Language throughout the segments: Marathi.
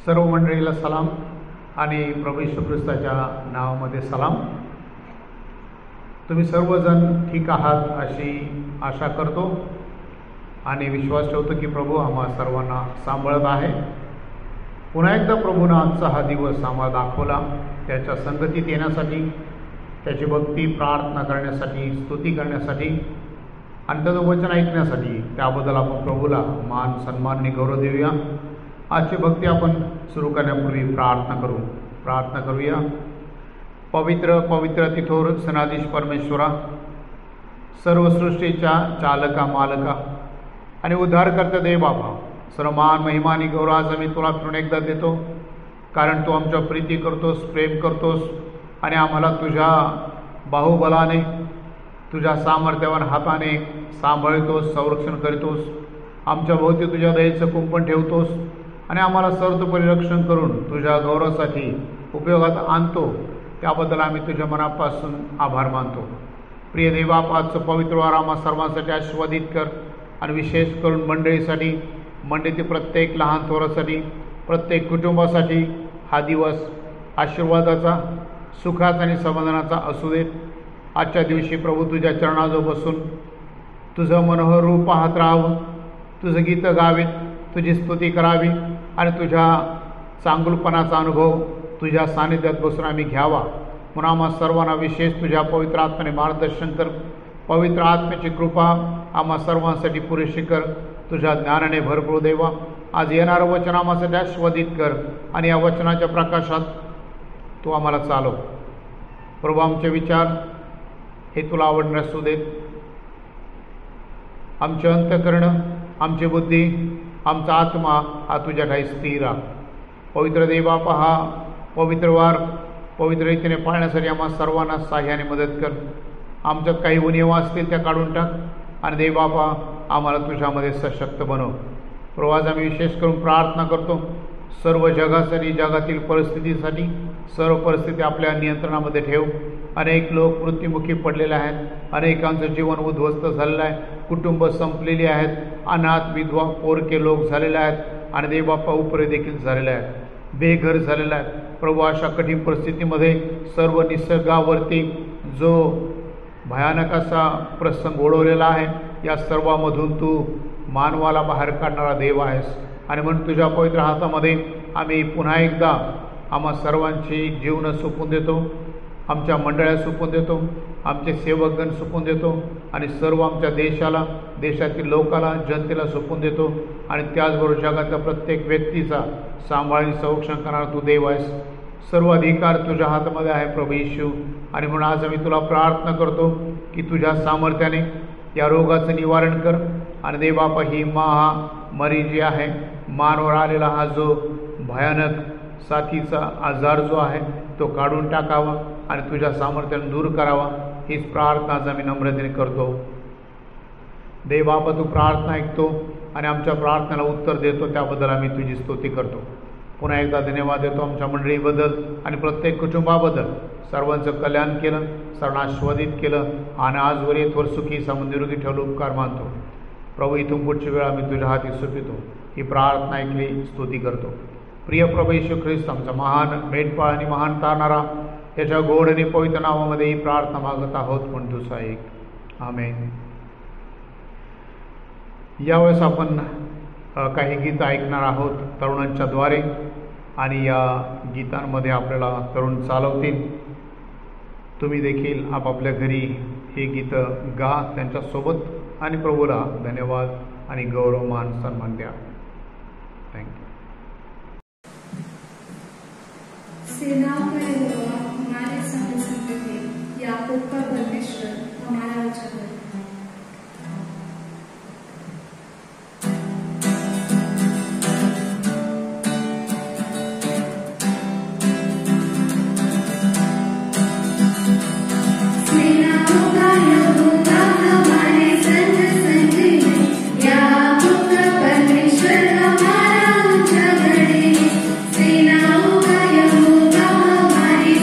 सर्व मंडळीला सलाम आणि प्रभू येशू ख्रिस्ताच्या नावामध्ये सलाम. तुम्ही सर्वजण ठीक आहात अशी आशा करतो आणि विश्वास ठेवतो की प्रभू आम्हा सर्वांना सांभाळत आहे. पुन्हा एकदा प्रभूनं आजचा हा दिवस आम्हाला दाखवला, त्याच्या संगतीत येण्यासाठी, त्याची भक्ती प्रार्थना करण्यासाठी, स्तुती करण्यासाठी आणि त्याचं वचन ऐकण्यासाठी. त्याबद्दल आपण प्रभूला मान सन्मानने गौरव देऊया. आजची भक्ती आपण सुरू करण्यापूर्वी प्रार्थना करूया. पवित्र पवित्र तिथोर सनाधीश परमेश्वरा, सर्व सृष्टीच्या चालका मालका आणि उद्धारकर्ता देव बाबा, सर्व मान महिमा आणि गौरव आज आम्ही तुला फिरून एकदा देतो, कारण तू आमच्या प्रीती करतोस, प्रेम करतोस आणि आम्हाला तुझ्या बाहुबलाने, तुझ्या सामर्थ्यवान हाताने सांभाळतोस, संरक्षण करतोस, आमच्या भोवती तुझ्या दयेचं कुंपण ठेवतोस आणि आम्हाला सर्व परिरक्षण करून तुझ्या गौरवासाठी उपयोगात आणतो. त्याबद्दल आम्ही तुझ्या मनापासून आभार मानतो. प्रिय देवा, आजचं पवित्र वार आम्हा सर्वांसाठी आशीर्वादित कर आणि विशेष करून मंडळीतील प्रत्येक लहान थोरासाठी, प्रत्येक कुटुंबासाठी हा दिवस आशीर्वादाचा, सुखाचा आणि समाधानाचा असू देत. आजच्या दिवशी प्रभू तुझ्या चरणाजवळ बसून तुझं मनोहर रूप पाहत राहावं, तुझं गीतं गावीत, तुझी स्तुती करावी आणि तुझ्या चांगुलपणाचा अनुभव तुझ्या सानिध्यात बसून आम्ही घ्यावा. म्हणून आम्हा सर्वांना विशेष तुझ्या पवित्र आत्म्याने मार्गदर्शन कर. पवित्र आत्म्याची कृपा आम्हा सर्वांसाठी पुरेशी कर. तुझ्या ज्ञानाने भरपूर देवा. आज येणारं वचन आम्हासाठी आस्वादित कर आणि या वचनाच्या प्रकाशात तू आम्हाला चालव. प्रभू, आमचे विचार हे तुला आवडणे असू देत. आमचे अंतःकरण, आमची बुद्धी, आमचा आत्मा हा तुझ्या ठाई स्थिर राह. पवित्र देवा, पहा पवित्र वार पवित्र रीतीने पाळण्यासाठी आम्हा सर्वांना साह्याने मदत कर. आमच्यात काही उणिवा असतील त्या काढून टाक आणि देव बापा आम्हाला तुझ्यामध्ये सशक्त बनव. प्रभू, आज आम्ही विशेष करून प्रार्थना करतो सर्व जगासाठी, जगातील परिस्थितीसाठी. सर्व परिस्थिती आपल्या नियंत्रणामध्ये ठेव. अनेक लोक मृत्युमुखी पडलेले आहेत, अनेकांचं जीवन उद्ध्वस्त झालेलं आहे, कुटुंब संपलेली आहेत, अनाथ विधवा पोरके लोक झालेले आहेत आणि देवबापा उपरे देखील झालेले आहेत, बेघर झालेले आहेत. प्रभू, अशा कठीण परिस्थितीमध्ये सर्व निसर्गावरती जो भयानक असा प्रसंग ओढवलेला आहे, या सर्वामधून तू मानवाला बाहेर काढणारा देव आहेस. आणि म्हणून तुझ्या पवित्र हातामध्ये आम्ही पुन्हा एकदा आम्हा सर्वांची जीवनं सोपून देतो, आमच्या मंडळात सोपून देतो, आमचे सेवकगण सोपून देतो आणि सर्व आमच्या देशाला, देशातील लोकाला, जनतेला सोपून देतो. आणि त्याचबरोबर जगातल्या प्रत्येक व्यक्तीचा सांभाळ आणि संरक्षण करणारा तू देव आहेस. सर्व अधिकार तुझ्या हातामध्ये आहे प्रभू येशू. आणि म्हणून आज आम्ही तुला प्रार्थना करतो की तुझ्या सामर्थ्याने या रोगाचं निवारण कर. आणि देवबापा, ही महामारी जी आहे, मानवर आलेला हा जो भयानक साथीचा आजार जो आहे तो काढून टाकावा आणि तुझ्या सामर्थ्याने दूर करावा, हीच प्रार्थना आज आम्ही नम्रतेने करतो. देवबापा, तू प्रार्थना ऐकतो आणि आमच्या प्रार्थनेला उत्तर देतो, त्याबद्दल आम्ही तुझी स्तुती करतो. पुन्हा एकदा धन्यवाद देतो आमच्या मंडळीबद्दल आणि प्रत्येक कुटुंबाबद्दल. सर्वांचं कल्याण केलं, सर्वांना आस्वादित केलं आणि आजवर येथवर सुखी निरोगी ठेवलं उपकार मानतो. प्रभू, इथून पुढची वेळ आम्ही तुझ्या हाती सोपितो. ही प्रार्थना ऐकली, स्तुती करतो. प्रिय प्रभू येशू ख्रिस्त, आमचा महान मेंढपाळ आणि महान तारणारा, त्याच्या गोड आणि पवित्र नावामध्ये ही प्रार्थना मागत आहोत म्हणून तुझा एक. आमेन. यावेळेस आपण काही गीतं ऐकणार आहोत तरुणांच्या द्वारे आणि या गीतांमध्ये आपल्याला तरुण चालवतील. तुम्ही देखील आपापल्या घरी हे गीतं गा त्यांच्यासोबत आणि प्रभूला धन्यवाद आणि गौरव मान सन्मान द्या. थँक्यू. सेनाओं का यहोवा हमारे संग संग है, याकूब का परमेश्वर हमारा उजागर है. सेनाओं का यहोवा हमारे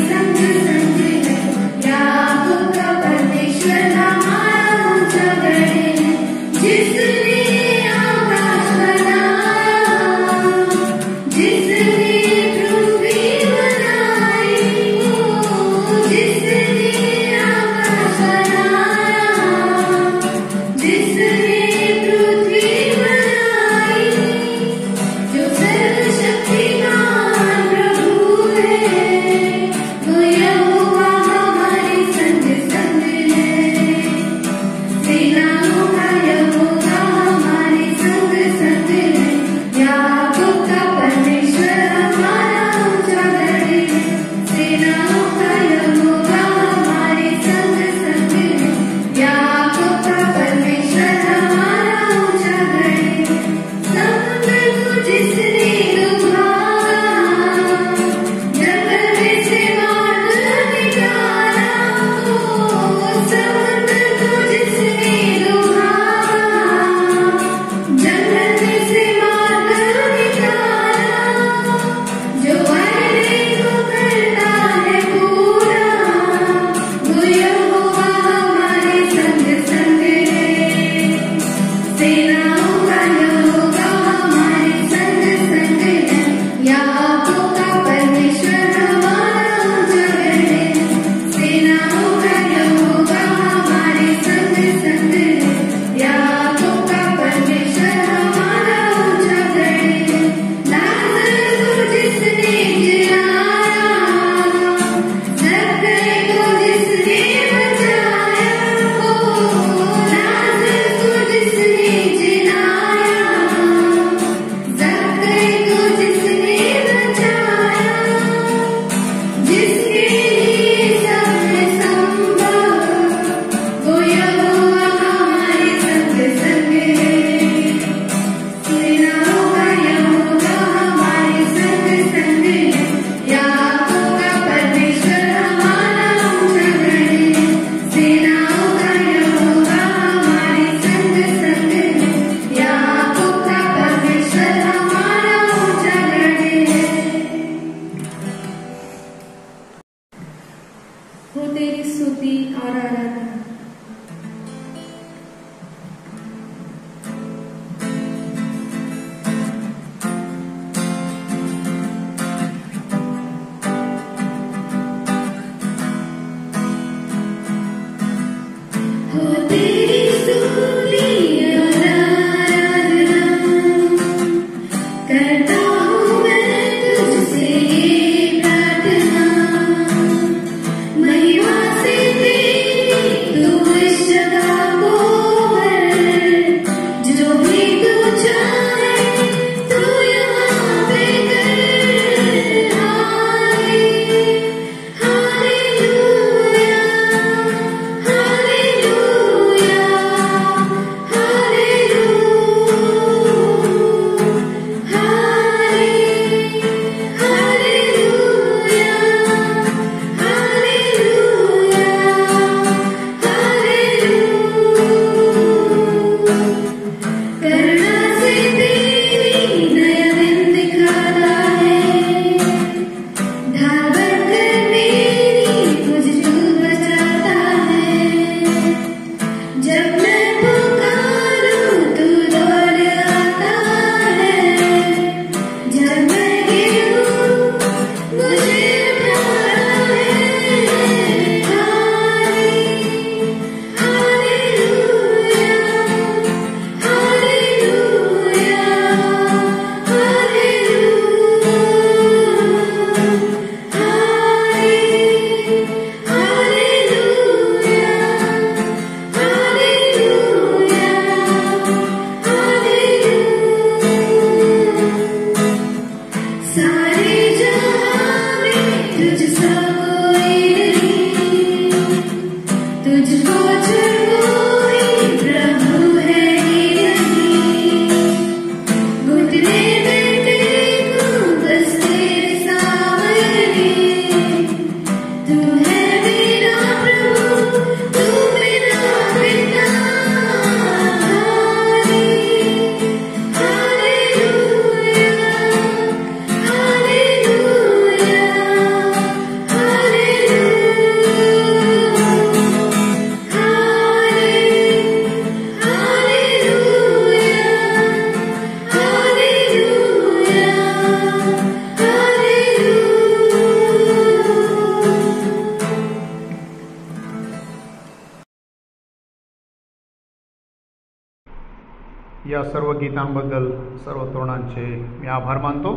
या सर्व गीतांबद्दल सर्व तरुणांचे मी आभार मानतो.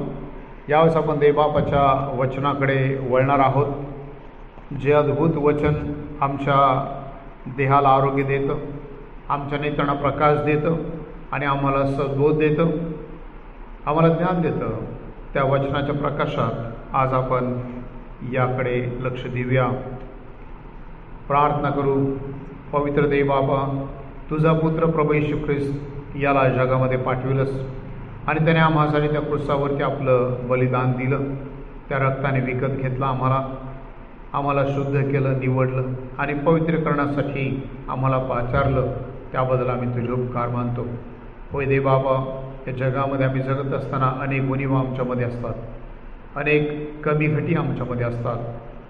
यावेळेस आपण देवबापाच्या वचनाकडे वळणार आहोत. जे अद्भुत वचन आमच्या देहाला आरोग्य देतं, आमच्या नेत्रांना प्रकाश देतं आणि आम्हाला सद्बोध देतं, आम्हाला ज्ञान देतं. त्या वचनाच्या प्रकाशात आज आपण याकडे लक्ष देऊया. प्रार्थना करू. पवित्र देवबापा, तुझा पुत्र प्रभू येशू ख्रिस्त याला जगामध्ये पाठविलंस आणि त्याने आम्हासाठी त्या क्रूसावरती आपलं बलिदान दिलं. त्या रक्ताने विकत घेतला आम्हाला शुद्ध केलं, निवडलं आणि पवित्र करण्यासाठी आम्हाला पाचारलं. त्याबद्दल आम्ही तुझे उपकार मानतो. होय देवबाबा, या जगामध्ये आम्ही जगत असताना अनेक उणीवा आमच्यामध्ये असतात, अनेक कमी घटी आमच्यामध्ये असतात,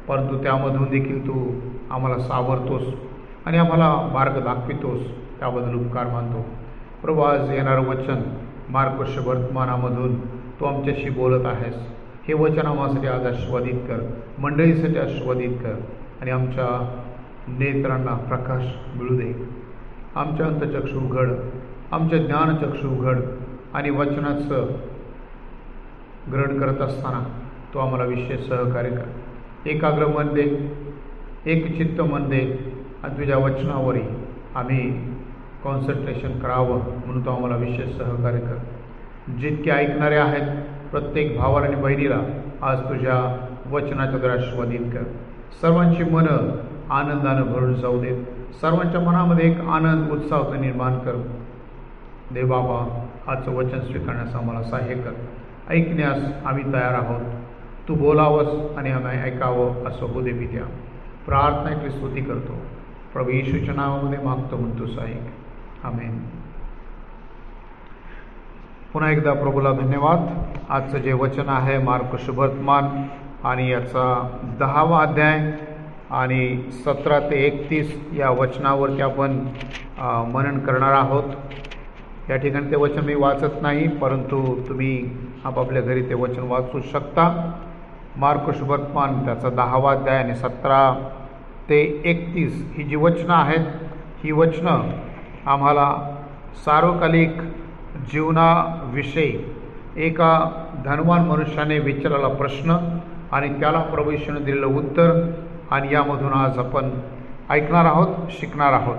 परंतु त्यामधून देखील तू आम्हाला सावरतोस आणि आम्हाला मार्ग दाखवितोस. त्याबद्दल उपकार मानतो. प्रभू, आज येणारं वचन मार्कुस वर्तमानामधून तू आमच्याशी बोलत आहेस. हे वचन आम्हासाठी आज आस्वादित कर, मंडळीसाठी आस्वादित कर आणि आमच्या नेत्रांना प्रकाश मिळू दे. आमच्या अंतचक्षु उघड, आमच्या ज्ञानचक्षु उघड आणि वचनाचं ग्रहण करत असताना तो आम्हाला विशेष सहकार्य कर. एकाग्र मन दे, एक चित्त मन दे आणि तुझ्या वचनावरही आम्ही कॉन्सन्ट्रेशन करावं म्हणून तो आम्हाला विशेष सहकार्य कर. जितके ऐकणारे आहेत प्रत्येक भावाला आणि बहिणीला आज तुझ्या वचनाच्या द्वारे आस्वादित कर. सर्वांची मनं आनंदानं भरून जाऊ देत. सर्वांच्या मनामध्ये एक आनंद, उत्साह निर्माण कर. देवबाबा, आजचं वचन स्वीकारण्यास आम्हाला सहाय्य कर. ऐकण्यास आम्ही तयार आहोत. तू बोलावंस आणि आम्ही ऐकावं असं होऊ दे पित्या. प्रार्थना की स्तुती करतो. प्रभू येशूच्या नावामध्ये मागतो म्हणतो साईक. आमेन. पुन्हा एकदा प्रभूला धन्यवाद. आजचं जे वचन आहे मार्कुस वर्तमान आणि याचा 10वा अध्याय आणि 17 ते 31 या वचनावरती आपण मनन करणार आहोत. या ठिकाणी ते वचन मी वाचत नाही, परंतु तुम्ही आपापल्या घरी ते वचन वाचू शकता. मार्कुस वर्तमान त्याचा 10वा अध्याय आणि 17 ते 31 ही जी वचनं आहेत, ही वचनं आम्हाला सार्वकालिक जीवनाविषयी एका धनवान मनुष्याने विचारलेला प्रश्न आणि त्याला प्रभू येशूने दिलेलं उत्तर आणि यामधून आज आपण ऐकणार आहोत, शिकणार आहोत.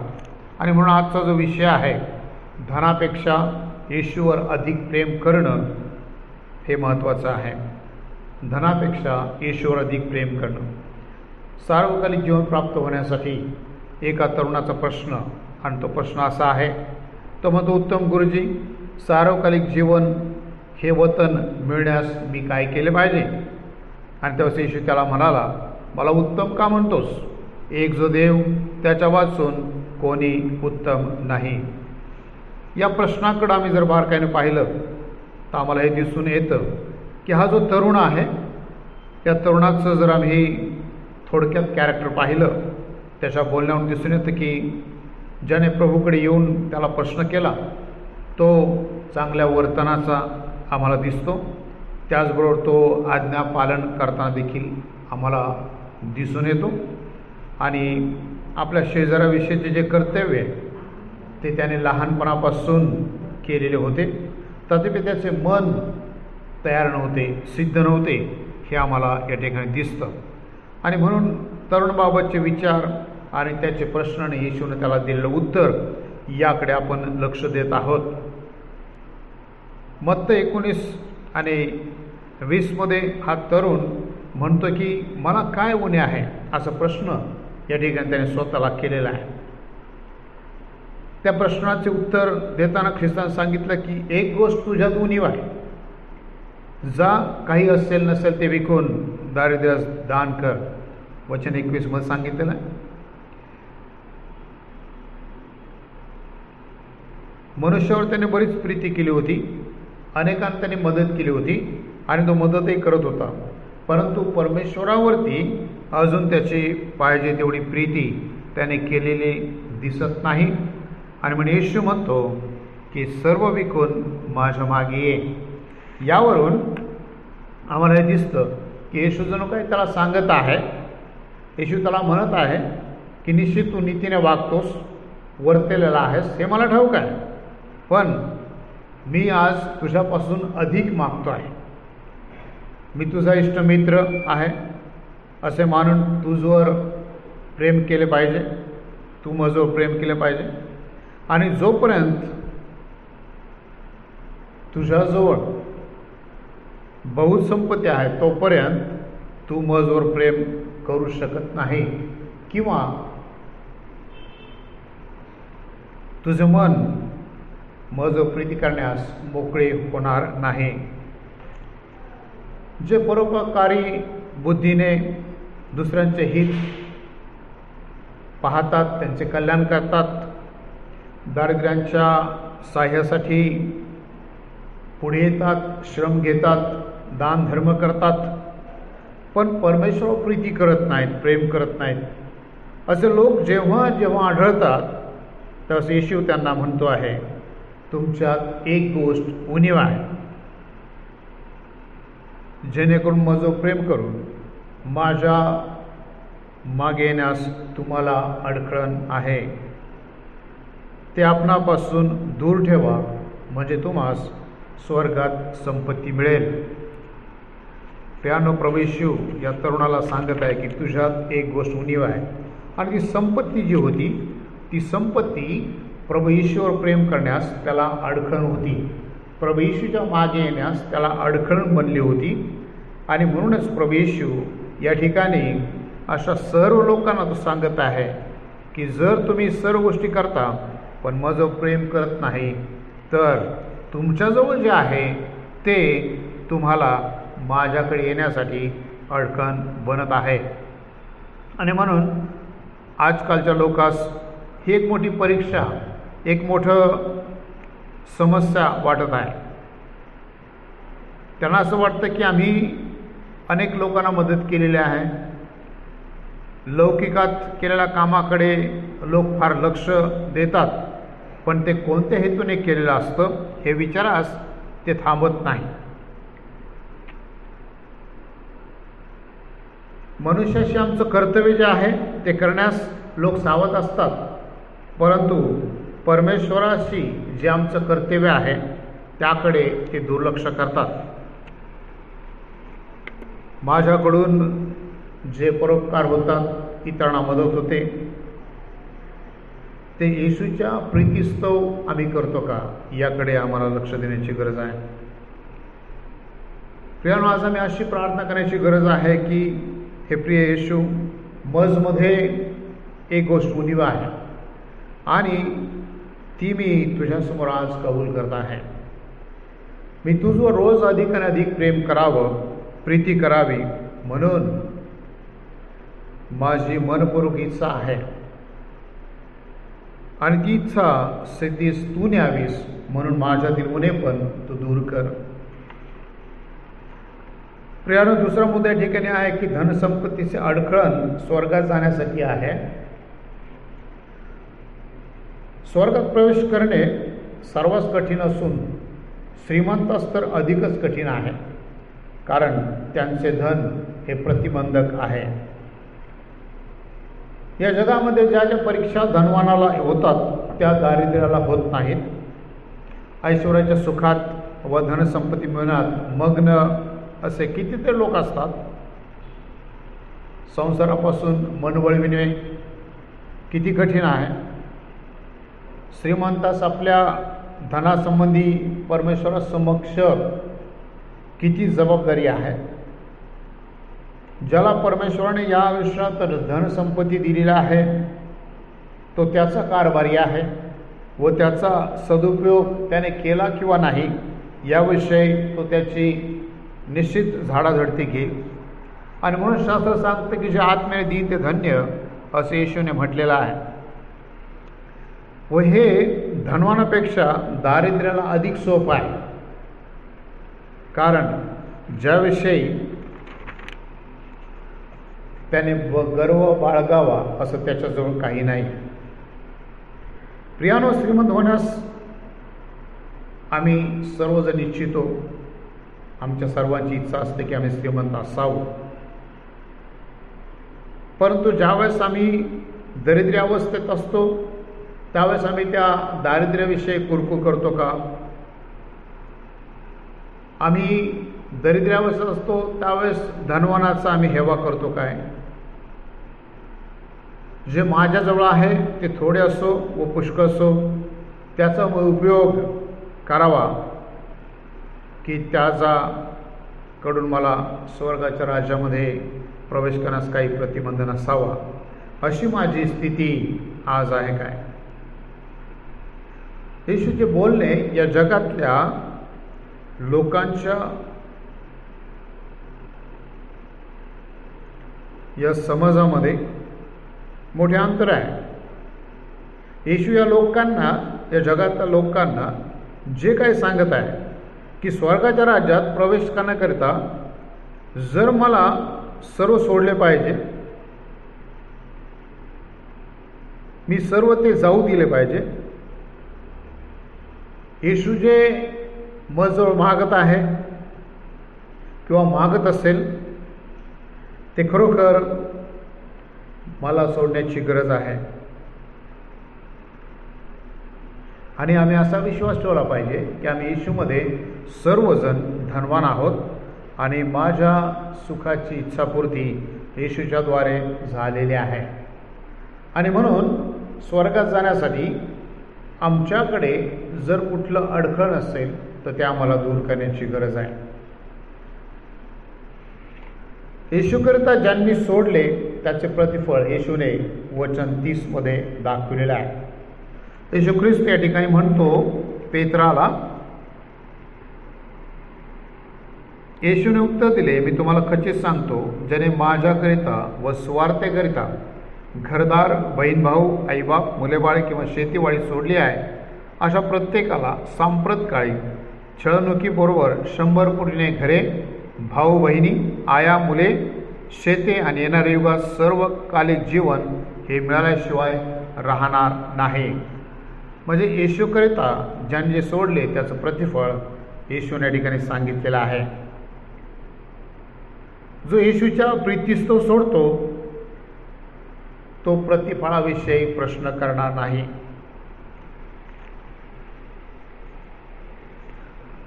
आणि म्हणून आजचा जो विषय आहे, धनापेक्षा येशूवर अधिक प्रेम करणं, हे महत्त्वाचं आहे. धनापेक्षा येशूवर अधिक प्रेम करणं. सार्वकालिक जीवन प्राप्त होण्यासाठी एका तरुणाचा प्रश्न, आणि तो प्रश्न असा आहे. तो म्हणतो, उत्तम गुरुजी, सार्वकालिक जीवन हे वतन मिळण्यास मी काय केले पाहिजे? आणि तेव्हा येशू त्याला म्हणाला, मला उत्तम का म्हणतोस? एक जो देव, त्याच्या वाचून कोणी उत्तम नाही. या प्रश्नाकडं आम्ही जर बारकाईने पाहिलं तर आम्हाला हे दिसून येतं की हा जो तरुण आहे, या तरुणाचं जर आम्ही थोडक्यात कॅरेक्टर पाहिलं, त्याच्या बोलण्यावरून दिसून येतं की ज्याने प्रभूकडे येऊन त्याला प्रश्न केला तो चांगल्या वर्तनाचा आम्हाला दिसतो. त्याचबरोबर तो आज्ञा पालन करताना देखील आम्हाला दिसून येतो आणि आपल्या शेजाऱ्याविषयीचे जे कर्तव्य ते त्याने लहानपणापासून केलेले होते, तथापि त्याचे मन तयार नव्हते, सिद्ध नव्हते, हे आम्हाला या ठिकाणी दिसतं. आणि म्हणून तरुणबाबतचे विचार आणि त्याचे प्रश्न आणि येशूने त्याला दिलेलं उत्तर याकडे आपण लक्ष देत आहोत. मत्त 19 आणि 20 हा तरुण म्हणतो की मला काय उणे आहे, असा प्रश्न या ठिकाणी त्याने स्वतःला केलेला आहे. त्या प्रश्नाचे उत्तर देताना ख्रिस्ताने सांगितलं की एक गोष्ट तुझ्यात उणीव आहे, जा काही असेल नसेल ते विकून दारिद्र्यास दान कर. वचन 21 सांगितलेलं आहे. मनुष्यावर त्याने बरीच प्रीती केली होती, अनेकांना त्याने मदत केली होती आणि तो मदतही करत होता, परंतु परमेश्वरावरती अजून त्याची पाहिजे तेवढी प्रीती त्याने केलेली दिसत नाही. आणि म्हणून येशू म्हणतो की सर्व विकून माझ्या मागे ये. यावरून आम्हाला हे दिसतं की येशू जणू काही त्याला सांगत आहे. येशू त्याला म्हणत आहे की निश्चित तू नीतीने वागतोस, वर्तेलेला आहेस, हे मला ठाऊक आहे, पण मी आज तुझ्यापासून अधिक मागतो आहे. मी तुझा इष्टमित्र आहे असे मानून तुझवर प्रेम केले पाहिजे, तू माझ्यावर प्रेम केले पाहिजे. आणि जोपर्यंत तुझ्याजवळ बहुसंपत्ती आहे तोपर्यंत तू माझ्यावर प्रेम करू शकत नाही किंवा तुझे मन माझं प्रीती करण्यास मोकळे होणार नाही. जे परोपकारी बुद्धीने दुसऱ्यांचे हित पाहतात, त्यांचे कल्याण करतात, दारिद्र्यांच्या सहाय्यासाठी पुढे येतात, श्रम घेतात, दान धर्म करतात, पण परमेश्वर प्रीती करत नाहीत, प्रेम करत नाहीत, असे लोक जेव्हा जेव्हा आढळतात तेव्हा येशू त्यांना म्हणतो आहे, तुमच्यात एक गोष्ट उणीव आहे. जेणेकरून माझं प्रेम करून माझ्या मागे येण्यास तुम्हाला अडखळण आहे. ते आपणापासून दूर ठेवा, म्हणजे तुम्हास स्वर्गात संपत्ती मिळेल. प्रियानो, प्रभू येशू या तरुणाला सांगत आहे की तुझ्यात एक गोष्ट उणीव आहे. आणि ती संपत्ती जी होती, ती संपत्ती प्रभू येशूवर प्रेम करण्यास त्याला अडखळण होती, प्रभू येशूच्या मागे येण्यास त्याला अडखळण बनली होती. आणि म्हणूनच प्रभू येशू या ठिकाणी अशा सर्व लोकांना तो सांगत आहे की जर तुम्ही सर्व गोष्टी करता पण माझं प्रेम करत नाही तर तुमच्याजवळ जे आहे ते तुम्हाला माझ्याकडे येण्यासाठी अडचण बनत आहे. आणि म्हणून आजकालच्या लोकांस ही एक मोठी परीक्षा, एक मोठं समस्या वाटत आहे. त्यांना असं वाटतं की आम्ही अनेक लोकांना मदत केलेली आहे, लौकिकात केलेल्या कामाकडे लोक फार लक्ष देतात, पण ते कोणत्या हेतूने केलेलं असतं हे विचारास ते थांबत नाही. मनुष्याशी आमचं कर्तव्य जे आहे ते करण्यास लोक सावध असतात, परंतु परमेश्वराशी जे आमचं कर्तव्य आहे त्याकडे ते दुर्लक्ष करतात. माझ्याकडून जे परोपकार होतात, इतरांना मदत होते, ते येशूच्या प्रीतिस्तव आम्ही करतो का, याकडे आम्हाला लक्ष देण्याची गरज आहे. प्रियानो, आज आम्ही अशी प्रार्थना करण्याची गरज आहे की हे प्रिय येशू, मजमध्ये एक गोष्ट उणीव आहे आणि ती मी तुझ्यासमोर आज कबूल करत आहे. मी तुझं रोज अधिक आणि अधिक प्रेम करावं, प्रीती करावी, म्हणून माझी मनपूर्वक इच्छा आहे आणि ती इच्छा सिद्धीस तू न्यावीस, म्हणून माझ्यातील उणेपण तू दूर कर. प्रियानो, दुसरा मुद्दा या ठिकाणी आहे की धनसंपत्तीचे अडखळण स्वर्गात जाण्यासाठी आहे. स्वर्गात प्रवेश करणे सर्वच कठीण असून श्रीमंतास तर अधिकच कठीण आहे, कारण त्यांचे धन हे प्रतिबंधक आहे. या जगामध्ये ज्या ज्या परीक्षा धनवानाला होतात त्या दारिद्र्याला होत नाहीत. ऐश्वर्याच्या सुखात व धनसंपत्ती मिळवण्यात मग्न असे कितीतरी लोक असतात. संसारापासून मन वळविणे किती कठीण आहे. श्रीमंतास आपल्या धनासंबंधी परमेश्वरासमक्ष किती जबाबदारी आहे. ज्याला परमेश्वराने या आयुष्यात धनसंपत्ती दिलेला आहे तो त्याचा कारभारी आहे व त्याचा सदुपयोग त्याने केला किंवा नाही याविषयी तो त्याची निश्चित झाडाझडती घेईल. आणि म्हणून शास्त्र सांगतं की जे आत्म्याने देईन ते धन्य, असे येशूने म्हटलेलं आहे. व हे धनवानापेक्षा दारिद्र्याला अधिक सोपं आहे, कारण ज्याविषयी त्याने गर्व बाळगावा असं त्याच्याजवळ काही नाही. प्रियानो, श्रीमंत होण्यास आम्ही सर्वजण इच्छितो. आमच्या सर्वांची इच्छा असते की आम्ही श्रीमंत असावं, परंतु ज्यावेळेस आम्ही दरिद्र्य अवस्थेत असतो त्यावेळेस आम्ही त्या दारिद्र्याविषयी कुरकुर करतो का, आम्ही दरिद्र्यावस्थेत असतो त्यावेळेस धनवानाचा आम्ही हेवा करतो काय? जे माझ्याजवळ आहे ते थोडे असो व पुष्कळ असो त्याचा उपयोग करावा की त्याचा कडून मला स्वर्गाच्या राज्यामध्ये प्रवेश करण्यास काही प्रतिबंध नसावा, अशी माझी स्थिती आज आहे काय? येशूचे बोलणे या जगातल्या लोकांच्या या समाजामध्ये मोठे अंतर आहे. येशू या लोकांना, या जगातल्या लोकांना जे काही सांगत आहे की स्वर्गाच्या राज्यात प्रवेश करण्याकरिता जर मला सर्व सोडले पाहिजे, मी सर्व ते जाऊ दिले पाहिजे. येशू जे माझजवळ मागत आहे किंवा मागत असेल ते खरोखर मला सोडण्याची गरज आहे. आणि आम्ही असा विश्वास ठेवला पाहिजे की आम्ही येशूमध्ये सर्वजण धनवान आहोत आणि माझ्या सुखाची इच्छापूर्ती येशूच्याद्वारे झालेली आहे. आणि म्हणून स्वर्गात जाण्यासाठी आमच्याकडे जर कुठलं अडखळ असेल तर ते आम्हाला दूर करण्याची गरज आहे. येशूकरिता ज्यांनी सोडले त्याचे प्रतिफळ येशूने वचन 30 मध्ये दाखविलेलं आहे. येशू ख्रिस्त या ठिकाणी म्हणतो पेत्राला, येशूने उत्तर दिले, मी तुम्हाला खचित सांगतो, ज्याने माझ्याकरिता व स्वार्थेकरिता घरदार, बहीण भाऊ, आईबाप, मुलेबाळे किंवा शेतीवाडी सोडली आहे, अशा प्रत्येकाला सांप्रतकाळी छळणुकीबरोबर 100 पटीने घरे, भाऊ बहिणी, आया, मुले, शेते आणि येणाऱ्या युगात सर्वकालिक जीवन हे मिळाल्याशिवाय राहणार नाही. म्हणजे येशूकरिता ज्यांनी जे सोडले त्याचं प्रतिफळ येशूने या ठिकाणी सांगितलेलं आहे. जो येशूच्या प्रीतीस तो सोडतो तो प्रतिफळाविषयी प्रश्न करणार नाही.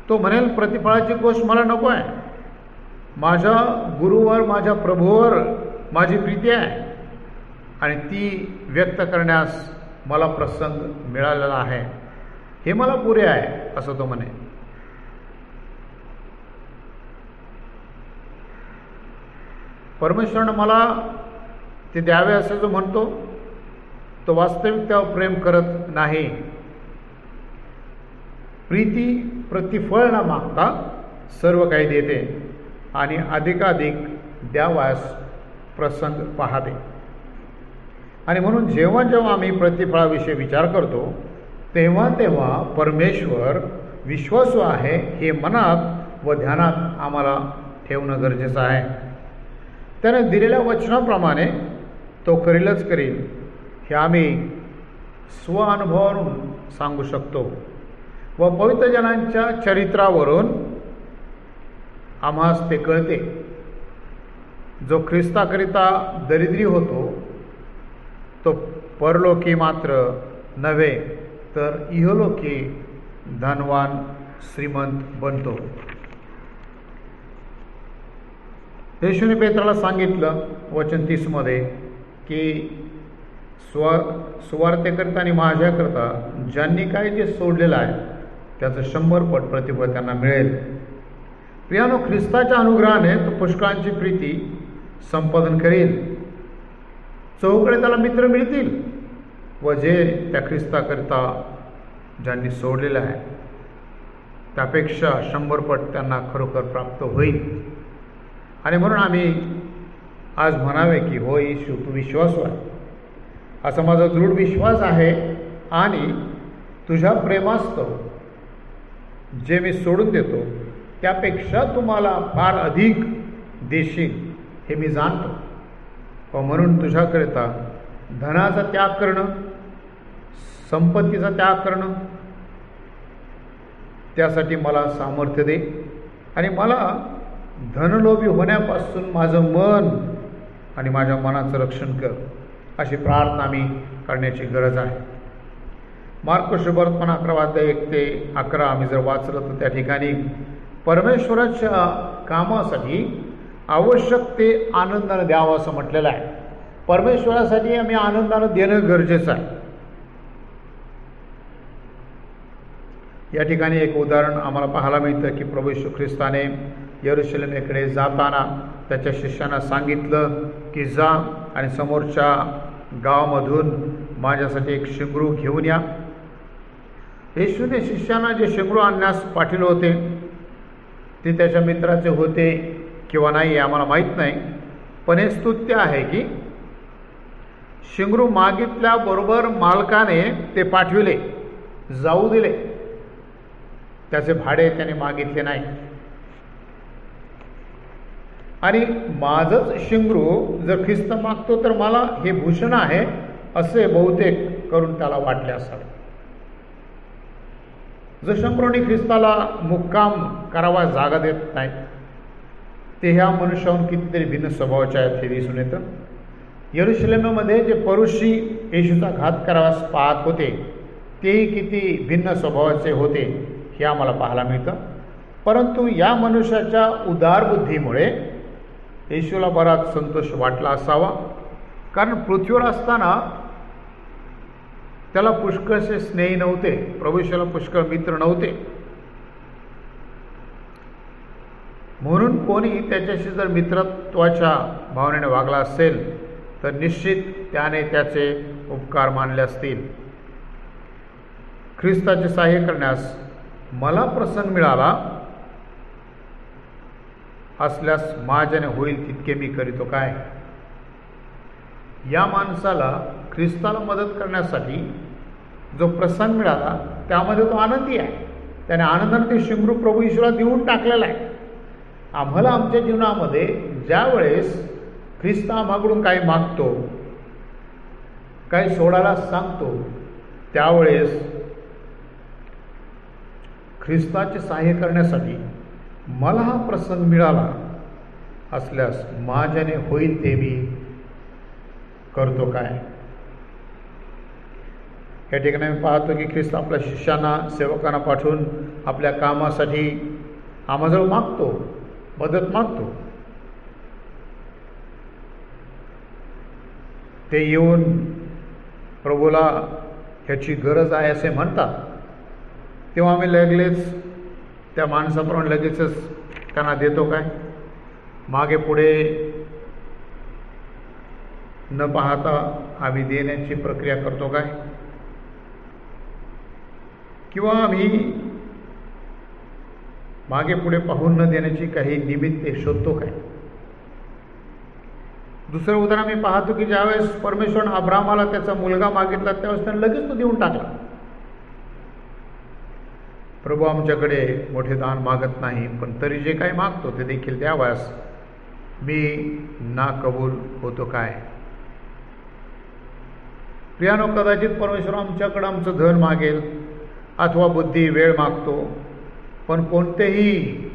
तो म्हणेल प्रतिफळाची गोष्ट मला नको आहे, माझ्या गुरुवर, माझ्या प्रभूवर माझी प्रीती आहे आणि ती व्यक्त करण्यास मला प्रसंग मिळालेला आहे, हे मला पुरे आहे, असं तो म्हणे. परमेश्वरानं मला ते द्यावे असे जो म्हणतो तो वास्तविक त्यावर प्रेम करत नाही. प्रीती प्रतिफळ न मागता सर्व काही देते आणि अधिकाधिक द्यावास प्रसंग पाहते. आणि म्हणून जेव्हा जेव्हा आम्ही प्रतिफळाविषयी विचार करतो तेव्हा तेव्हा परमेश्वर विश्वासू आहे हे मनात व ध्यानात आम्हाला ठेवणं गरजेचं आहे. त्याने दिलेल्या वचनाप्रमाणे तो करीलच करील हे आम्ही स्वअनुभवावरून सांगू शकतो व पवित्र जनांच्या चरित्रावरून आम्हास ते कळते. जो ख्रिस्ताकरिता दरिद्री होतो तो परलोकी मात्र नव्हे तर इहलोकी धनवान श्रीमंत बनतो. येशूने पेत्राला सांगितलं वचन 30 मध्ये की सुवार्थेकरिता आणि माझ्याकरता ज्यांनी काय जे सोडलेलं आहे त्याचं 100 पट प्रतिफळ त्यांना मिळेल. प्रियानो, ख्रिस्ताच्या अनुग्रहाने तो पुष्कळांची प्रीती संपादन करेल. चौकडे त्याला मित्र मिळतील व जे त्या ख्रिस्ताकरिता ज्यांनी सोडलेलं आहे त्यापेक्षा 100 पट त्यांना खरोखर प्राप्त होईल. आणि म्हणून आम्ही आज म्हणावे की हो येशू तू विश्वासू आहे, असा माझा दृढ विश्वास आहे आणि तुझ्या प्रेमास्तव जे मी सोडून देतो त्यापेक्षा तुम्हाला फार अधिक देशील हे मी जाणतो. व म्हणून तुझ्याकरिता धनाचा त्याग करणं, संपत्तीचा त्याग करणं, त्यासाठी मला सामर्थ्य दे आणि मला धनलोभी होण्यापासून माझं मन आणि माझ्या मनाचं रक्षण कर, अशी प्रार्थना आम्ही करण्याची गरज आहे. मार्को शुभवर्तमान 11 अध्याय 1 ते 11 आम्ही जर वाचलं तर त्या ठिकाणी परमेश्वराच्या कामासाठी आवश्यक ते आनंदानं द्यावं असं म्हटलेलं आहे. परमेश्वरासाठी आम्ही आनंदानं देणं गरजेचं आहे. या ठिकाणी एक उदाहरण आम्हाला पाहायला मिळतं की प्रभू येशू ख्रिस्ताने यरूशलेमेकडे जाताना त्याच्या शिष्यांना सांगितलं की जा आणि समोरच्या गावामधून माझ्यासाठी एक शिंगरू घेऊन या. येशूने शिष्यांना जे शिंगरू आणण्यास पाठवले होते ते त्याच्या मित्राचे होते किंवा नाही आम्हाला माहीत नाही, पण हे स्तुत्य आहे की शिंगरू मागितल्याबरोबर मालकाने ते पाठविले, जाऊ दिले. त्याचे भाडे त्याने मागितले नाही. आणि माझंच शिंगरू जर ख्रिस्त मागतो तर मला हे भूषण आहे असे बहुतेक करून त्याला वाटले असावे. जर शंभरोनी ख्रिस्ताला मुक्काम करावा जागा देत नाही, ते ह्या मनुष्याहून कितीतरी भिन्न स्वभावाचे आहेत हे दिसून येतं. यरूशलेममध्ये जे परुषी येशूचा घात करावास पाहत होते तेही किती भिन्न स्वभावाचे होते हे आम्हाला पाहायला मिळतं. परंतु या मनुष्याच्या उदारबुद्धीमुळे येशूला बराच संतोष वाटला असावा, कारण पृथ्वीवर असताना त्याला पुष्कळसे स्नेही नव्हते, प्रभू येशूला पुष्कळ मित्र नव्हते. म्हणून कोणी त्याच्याशी जर मित्रत्वाच्या भावनेने वागला असेल तर निश्चित त्याने त्याचे उपकार मानले असतील. ख्रिस्ताचे सहाय्य करण्यास मला प्रसंग मिळाला असल्यास माझ्याने होईल तितके मी करीतो काय. या माणसाला ख्रिस्ताला मदत करण्यासाठी जो प्रसंग मिळाला त्यामध्ये तो आनंदी आहे. त्याने आनंदाने ते शिंगरू प्रभू येशूला देऊन टाकलेला आहे. आम्हाला आमच्या जीवनामध्ये ज्या वेळेस ख्रिस्त आम्हाकडून काही मागतो, काही सोडायला सांगतो, त्यावेळेस ख्रिस्ताचे सहाय्य करण्यासाठी मला हा प्रसंग मिळाला असल्यास माझ्याने होईल ते मी करतो काय. या ठिकाणी मी पाहतो की ख्रिस्त आपल्या शिष्यांना, सेवकांना पाठवून आपल्या कामासाठी आम्हाजवळ मागतो, मदत मागतो. ते येऊन प्रभूला ह्याची गरज आहे असे म्हणतात, तेव्हा आम्ही लगेच त्या माणसाप्रमाणे लगेचच त्यांना देतो काय. मागे पुढे न पाहता आम्ही देण्याची प्रक्रिया करतो काय, किंवा आम्ही मागे पुढे पाहून न देण्याची काही निमित्ते शोधतो काय. दुसरं उदाहरण मी पाहतो की ज्यावेळेस परमेश्वराने अब्रामाला त्याचा मुलगा मागितला त्यावेळेस त्याने लगेच तो देऊन टाकला. प्रभू आमच्याकडे मोठे दान मागत नाही, पण तरी जे काही मागतो ते देखील द्यावास मी ना कबूल होतो काय. प्रियानो, कदाचित परमेश्वर आमच्याकडे आमचं धन मागेल अथवा बुद्धी, वेळ मागतो, पण कोणतेही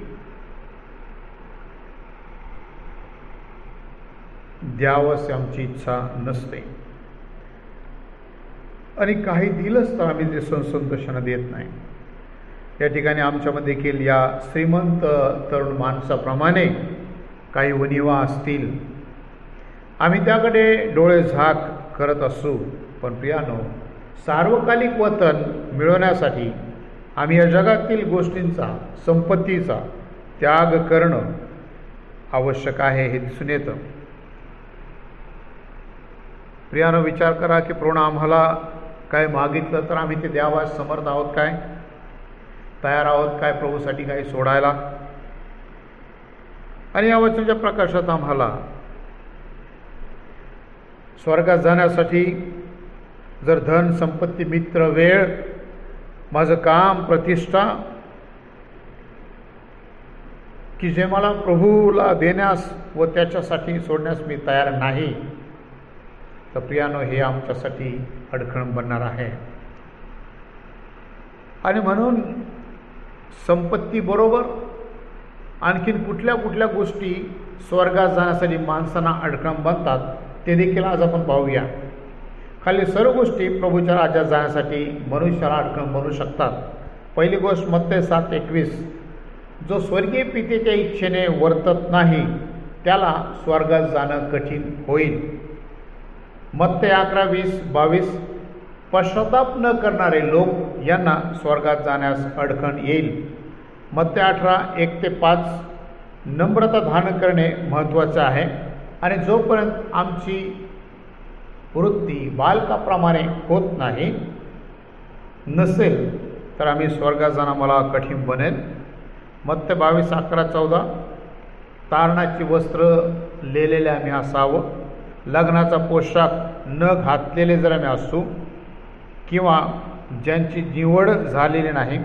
द्यावंसे आमची इच्छा नसते. आणि काही दिलंच तर आम्ही ते संतोषानं देत नाही. या ठिकाणी आमच्यामध्ये देखील या श्रीमंत तरुण माणसाप्रमाणे काही उणिवा असतील, आम्ही त्याकडे डोळे झाक करत असू. पण प्रियानो, सार्वकालिक वतन मिळवण्यासाठी आम्ही या जगातील गोष्टींचा, संपत्तीचा त्याग करणं आवश्यक आहे हे दिसून येतं. प्रियानो, विचार करा की प्रभूने आम्हाला काय मागितलं तर आम्ही ते द्यावयास समर्थ आहोत काय, तयार आहोत काय प्रभूसाठी काही सोडायला. आणि या वचनाच्या प्रकाशात आम्हाला स्वर्गात जाण्यासाठी जर धन, संपत्ती, मित्र, वेळ, माझं काम, प्रतिष्ठा की जे मला प्रभूला देण्यास व त्याच्यासाठी सोडण्यास मी तयार नाही, तर प्रियानो हे आमच्यासाठी अडखण बनणार आहे. आणि म्हणून संपत्तीबरोबर आणखीन कुठल्या कुठल्या गोष्टी स्वर्गात जाण्यासाठी माणसांना अडखण बनतात ते देखील आज आपण पाहूया. खाली सर्व गोष्टी प्रभूच्या राज्यात जाण्यासाठी मनुष्याला अडखण बनू शकतात. पहिली गोष्ट मत्ते 7:21, जो स्वर्गीय पितेच्या इच्छेने वर्तत नाही त्याला स्वर्गात जाणं कठीण होईल. मत्ते 11:20-22 पश्चाताप न करणारे लोक यांना स्वर्गात जाण्यास अडचण येईल. मत्ते 18:1-5 नम्रता धारण करणे महत्त्वाचे आहे आणि जोपर्यंत आमची वृत्ती बालकाप्रमाणे होत नाही नसेल तर आम्ही स्वर्गात जाणं मला कठीण बनेल. मत्ते 22:11-14 तारणाची वस्त्र लिहिलेले आम्ही असावं, लग्नाचा पोशाख न घातलेले जर आम्ही असू किंवा ज्यांची निवड झालेली नाही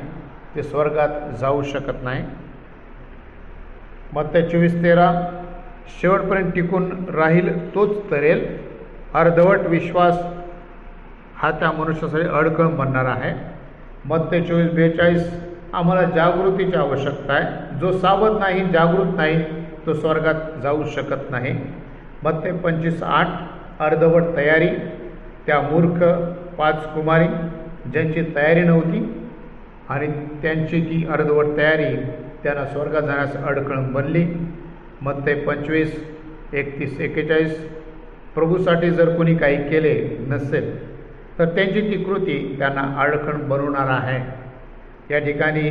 ते स्वर्गात जाऊ शकत नाही. मत्ते 24:13 शेवटपर्यंत टिकून राहील तोच तरेल. अर्धवट विश्वास हा त्या मनुष्यासाठी अडकण बनणार आहे. मत्ते 24:42 आम्हाला जागृतीची आवश्यकता आहे. जो सावध नाही, जागृत नाही तो स्वर्गात जाऊ शकत नाही. मत्ते 25:8 अर्धवट तयारी. त्या मूर्ख 5 कुमारी ज्यांची तयारी नव्हती आणि त्यांची ती अर्धवट तयारी त्यांना स्वर्गात जाण्यास अडचण बनली. मत्ते 25:31-41 प्रभूसाठी जर कोणी काही केले नसेल तर त्यांची ती कृती त्यांना अडचण बनवणार आहे. या ठिकाणी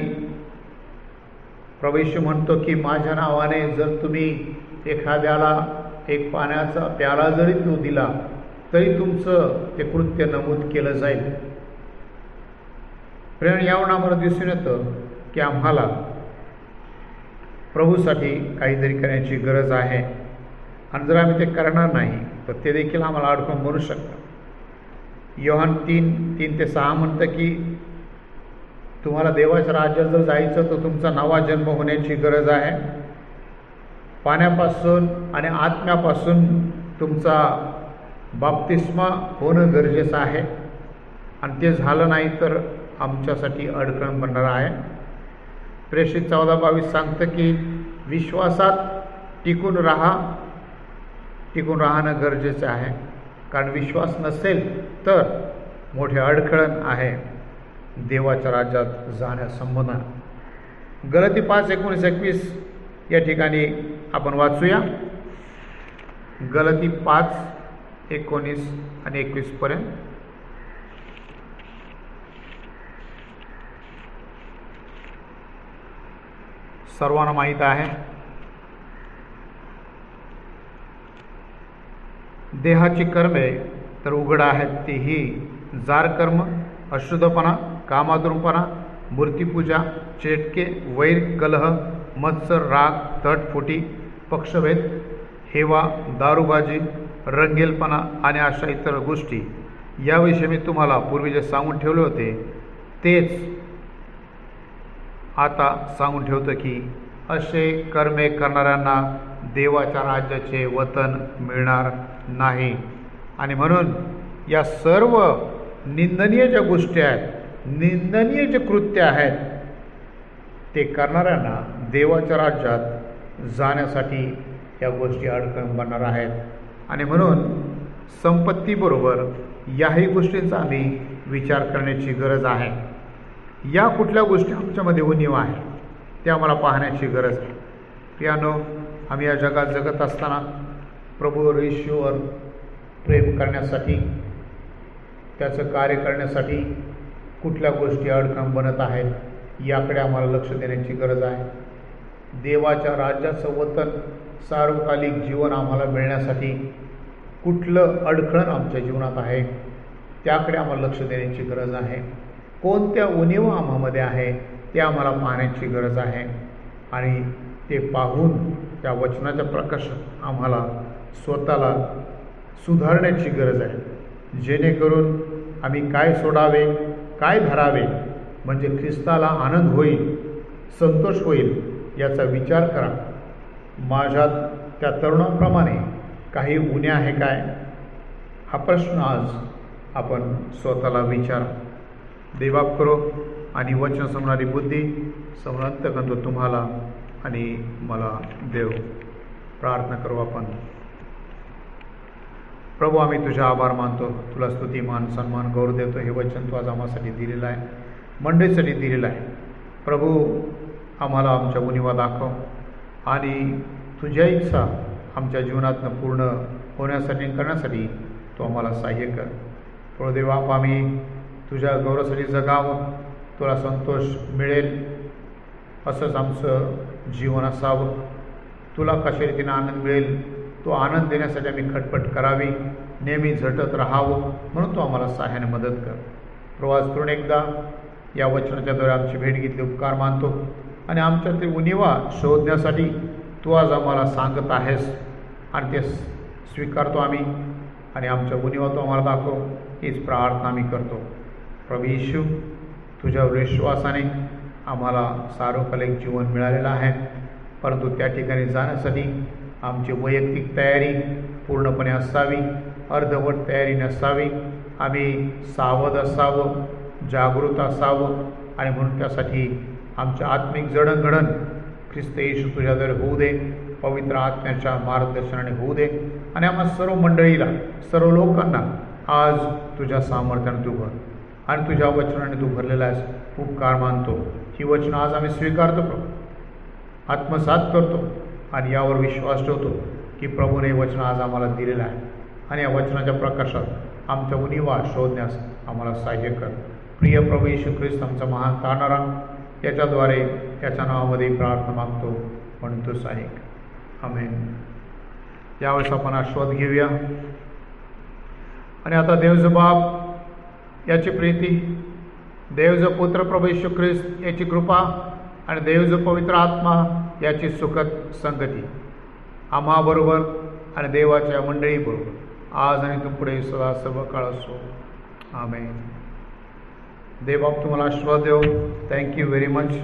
प्रभू येशू म्हणतो की माझ्या नावाने जर तुम्ही एखाद्याला एक पाण्याचा प्याला जरी तो दिला तरी तुमचं ते कृत्य नमूद केलं जाईल. प्रेम यावरून आम्हाला दिसून येतं की आम्हाला प्रभूसाठी काहीतरी करण्याची गरज आहे आणि जर आम्ही ते करणार नाही तर ते देखील आम्हाला अडकून बनू शकतं. योहान 3:3-6 म्हणतं की तुम्हाला देवाच्या राज्यात जर जायचं तर तुमचा नवा जन्म होण्याची गरज आहे. पाण्यापासून आणि आत्म्यापासून तुमचा बाप्तिस्मा होणं गरजेचं आहे आणि ते झालं नाही तर आमच्यासाठी अडचण बनणार आहे. प्रेषित 14:22 सांगतं की विश्वासात टिकून राहणं गरजेचं आहे, कारण विश्वास नसेल तर मोठे अडखळण आहे देवाच्या राज्यात जाण्यासंबंधात. गलाती 5:19-21 या ठिकाणी आपण वाचूया. गलाती 5:19 आणि 21 पर्यंत. सर्वांना माहीत आहे देहाची कर्मे तर उघड आहेत, तीही जार कर्म, अशुद्धपणा, कामातुरपणा, मूर्तिपूजा, चेटके, वैर, कलह, मत्सर, राग, तटफुटी, पक्षभेद, हेवा, दारूबाजी, रंगेलपणा आणि अशा इतर गोष्टी याविषयी मी तुम्हाला पूर्वी जे सांगून ठेवले होते तेच आता सांगून ठेवतो की असे कर्मे करणाऱ्यांना देवाच्या राज्याचे वतन मिळणार नाही. आणि म्हणून या सर्व निंदनीय ज्या गोष्टी आहेत, निंदनीय जे कृत्य आहेत ते करणाऱ्यांना देवाच्या राज्यात जाण्यासाठी या गोष्टी अडचण बनणार आहेत. आणि म्हणून संपत्तीबरोबर याही गोष्टींचा आम्ही विचार करण्याची गरज आहे. या कुठल्या गोष्टी आमच्यामध्ये उणीव आहे ते आम्हाला पाहण्याची गरज आहे. प्रियानो, आम्ही या जगात जगत असताना प्रभू येशूवर प्रेम करण्यासाठी, त्याचं कार्य करण्यासाठी कुठल्या गोष्टी अडचण बनत आहेत याकडे आम्हाला लक्ष देण्याची गरज आहे. देवाच्या राज्याचं वतन, सार्वकालिक जीवन आम्हाला मिळण्यासाठी कुठलं अडखळण आमच्या जीवनात आहे त्याकडे आम्हाला लक्ष देण्याची गरज आहे. कोणत्या उणीव आम्हामध्ये आहे ते आम्हाला पाहण्याची गरज आहे आणि ते पाहून त्या वचनाच्या प्रकाशात आम्हाला स्वतःला सुधारण्याची गरज आहे, जेणेकरून आम्ही काय सोडावे, काय धरावे, म्हणजे ख्रिस्ताला आनंद होईल, संतोष होईल याचा विचार करा. माझ्यात त्या तरुणाप्रमाणे काही उण्या आहे काय, हा प्रश्न आज आपण स्वतःला विचारा. देवाप करो आणि वचन समजणारी बुद्धी समृद्ध करतो तुम्हाला आणि मला देव. प्रार्थना करू आपण. प्रभू, आम्ही तुझा आभार मानतो, तुला स्तुती, मान, सन्मान, गौरव देतो. हे वचन तू आज आम्हासाठी दिलेलं आहे, मंडळीसाठी दिलेलं आहे. प्रभू, आम्हाला आमच्या उणीवा दाखव आणि तुझ्या इच्छा आमच्या जीवनातनं पूर्ण होण्यासाठी करण्यासाठी तू आम्हाला सहाय्य कर. प्रभू बाप, आम्ही तुझ्या गौरवासाठी जगावं, तुला संतोष मिळेल असंच आमचं जीवन असावं. तुला कशा रीतीनं आनंद मिळेल तो आनंद देण्यासाठी आम्ही खटपट करावी, नेहमी झटत राहावं, म्हणून तू आम्हाला सहाय्याने मदत कर. प्रवास करून एकदा या वचनाच्या द्वारे आमची भेट घेतली उपकार मानतो आणि आमच्यातील उणीवा शोधण्यासाठी तू आज आम्हाला सांगत आहेस आणि ते स्वीकारतो आम्ही आणि आमच्या उणीवा तू आम्हाला दाखव, हीच प्रार्थना आम्ही करतो. प्रभू येशू, तुझ्यावर विश्वासाने आम्हाला सार्वकालिक जीवन मिळालेलं आहे, परंतु त्या ठिकाणी जाण्यासाठी आमची वैयक्तिक तयारी पूर्णपणे असावी, अर्धवट तयारी नसावी. आम्ही सावध असावं, जागृत असावं आणि म्हणून त्यासाठी आमच्या आत्मिक जडणघडण ख्रिस्त येशू तुझ्याद्वारे होऊ दे, पवित्र आत्म्याच्या मार्गदर्शनाने होऊ दे आणि आम्हा सर्व मंडळीला, सर्व लोकांना आज तुझ्या सामर्थ्याने तू भर आणि तुझ्या वचनाने तू भरलेला आहेस. उपकार मानतो. ही वचनं आज आम्ही स्वीकारतो प्रभू, आत्मसात करतो आणि यावर विश्वास ठेवतो की प्रभूने हे वचन आज आम्हाला दिलेलं आहे आणि या वचनाच्या प्रकाशात आमच्या उणीवा शोधण्यास आम्हाला सहाय्य कर. प्रिय प्रभू येशू ख्रिस्त आमचा महान तारणारा, याच्याद्वारे त्याच्या नावामध्ये प्रार्थना मागतो म्हणून तो सहाय्यक. आमेन. यावेळेस आपण आस्वाद घेऊया आणि आता देवचं बाप याची प्रीती, देवचं पुत्र प्रभू येशू ख्रिस्त याची कृपा आणि देवचं पवित्र आत्मा याची सुखद संगती आम्हाबरोबर आणि देवाच्या मंडळीबरोबर आज आणि तू पुढे सदा सर्व काळ असो. आमेन. देव बाप तुम्हाला आशीर्वाद देव. Thank you very much.